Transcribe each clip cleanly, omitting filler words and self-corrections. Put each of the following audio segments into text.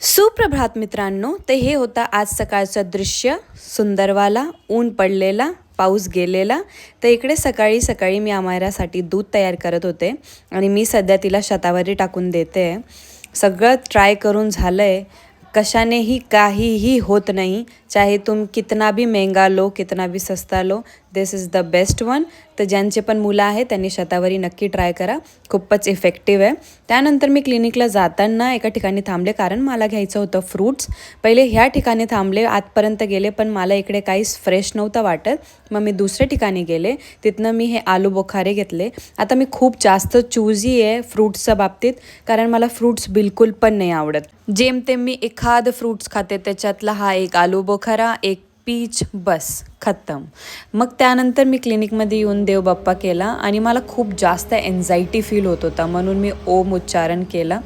सुप्रभात मित्रांनो, ते हे होतं आज सकाळचं दृश्य. सुंदरवाला, ऊन पडलेला, पाऊस गेलेला. तर इकडे सकाळी सकाळी मी आमायरासाठी दूध तयार करत होते आणि मी सध्या तिला शतावरी टाकून देते. सगळं ट्राय करून झालं आहे, कशानेही काहीही होत नाही. चाहे तुम कितना भी महंगा लो, कितना भी सस्ता low, this is the best one. तर ज्यांचे पण मुलं आहेत त्यांनी शतावरी नक्की ट्राय करा, खूपच इफेक्टिव्ह आहे. त्यानंतर मी क्लिनिकला जाताना एका ठिकाणी थांबले, कारण मला घ्यायचं होतं फ्रूट्स. पहिले ह्या ठिकाणी थांबले, आतपर्यंत गेले, पण मला इकडे काहीच फ्रेश नव्हतं वाटत. मग मी दुसऱ्या ठिकाणी गेले, तिथनं मी हे आलू बोखारे घेतले. आता मी खूप जास्त चूजी आहे फ्रूट्सच्या बाबतीत, कारण मला फ्रूट्स बिलकुल पण नाही आवडत. जेमतेम मी एखादं फ्रूट्स खाते, त्याच्यातला हा एक आलू बोखारा, एक पीच, बस खतम. मग त्यानंतर मी क्लिनिकमध्ये येऊन देवबाप्पा केला आणि मला खूप जास्त एन्झायटी फील होत होता, म्हणून मी ओम उच्चारण केलं.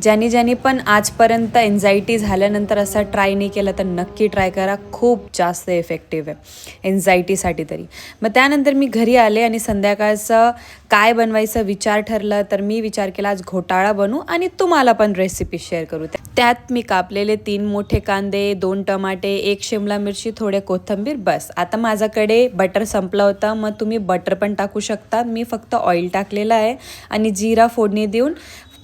ज्यांनी पण आजपर्यंत एन्झायटी झाल्यानंतर असा ट्राय नाही केला तर नक्की ट्राय करा, खूप जास्त इफेक्टिव्ह आहे एन्झायटीसाठी तरी. मग त्यानंतर मी घरी आले आणि संध्याकाळचं काय बनवायचं विचार ठरलं, तर मी विचार केला आज घोटाळा बनवू आणि तुम्हाला पण रेसिपी शेअर करू. त्यात मी कापलेले 3 मोठे कांदे, 2 टमाटे, 1 शिमला मिरची, थोडे कोथिंबीर, बस. आता माझ्याकडे बटर संपला होता, मग तुम्ही बटर पण टाकू शकता. मी फक्त ऑइल टाकलेलं आहे आणि जिरा फोडणी देऊन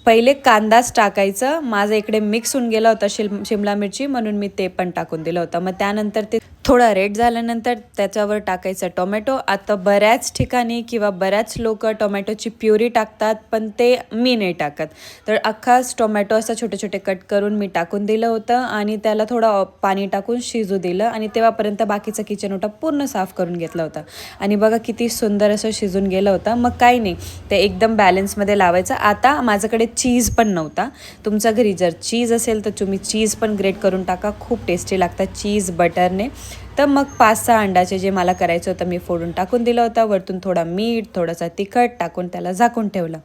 पहिले कांदाच टाकायचं. माझं इकडे मिक्स होऊन गेला होता शिमला मिरची, म्हणून मी ते पण टाकून दिलं होतं. मग त्यानंतर ते थोडा रेड झाल्यानंतर त्याच्यावर टाकायचं टोमॅटो. आता बऱ्याच ठिकाणी किंवा बऱ्याच लोक टोमॅटोची प्युरी टाकतात, पण ते मी नाही टाकत. तर अख्खाच टोमॅटो असं छोटे छोटे कट करून मी टाकून दिलं होतं आणि त्याला थोडं पाणी टाकून शिजू दिलं आणि तेव्हापर्यंत बाकीचं किचन ओटा पूर्ण साफ करून घेतला होता. आणि बघा किती सुंदर असं शिजून गेलं होतं. मग काही नाही, ते एकदम बॅलन्समध्ये लावायचं. आता माझ्याकडे चीज पण नव्हता. तुमच्या घरी जर चीज असेल तर तुम्ही चीज पण ग्रेट करून टाका, खूप टेस्टी लागतात चीज बटरने. तर मग 5-6 अंड्याचे जे मला करायचं होतं मी फोडून टाकून दिलं होतं. वरतून थोडा मीठ, थोडासा तिखट टाकून त्याला झाकून ठेवलं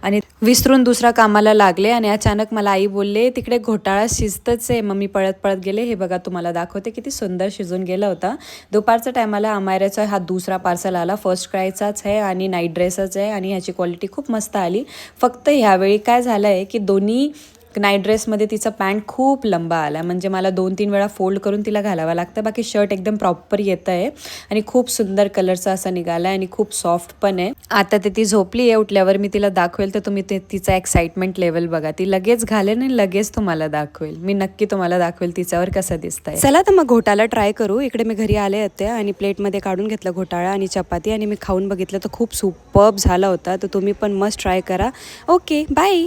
आणि विसरून दुसऱ्या कामाला लागले. आणि अचानक मला आई बोलले तिकडे घोटाळा शिजतच आहे. मग मी पळत पळत गेले. हे बघा तुम्हाला दाखवते किती सुंदर शिजून गेलं होतं. दुपारच्या टायमाला आमायराचा हा दुसरा पार्सल आला. फर्स्ट क्रायचाच आहे आणि नाईट ड्रेसच आहे आणि ह्याची क्वालिटी खूप मस्त आली. फक्त ह्यावेळी काय झालं आहे की दोन्ही नाईट ड्रेसमध्ये तिचा पॅन्ट खूप लंबा आला, म्हणजे मला 2-3 वेळा फोल्ड करून तिला घालावं लागतं. बाकी शर्ट एकदम प्रॉपर येतं आहे आणि खूप सुंदर कलरचा असा निघाला आहे आणि खूप सॉफ्ट पण आहे. आता ती झोपली आहे, उठल्यावर मी तिला दाखवेल तर तुम्ही तिचा एक्साइटमेंट लेवल बघा. ती लगेच घालेल आणि लगेच तुम्हाला दाखवेल. मी नक्की तुम्हाला दाखवेल तिच्यावर कसं दिसतंय. चला तर मग घोटाळा ट्राय करू. इकडे मी घरी आले होते आणि प्लेटमध्ये काढून घेतलं घोटाळा आणि चपाती आणि मी खाऊन बघितलं तर खूप सुपर्ब झाला होता. तर तुम्ही पण मस्ट ट्राय करा. Okay, bye.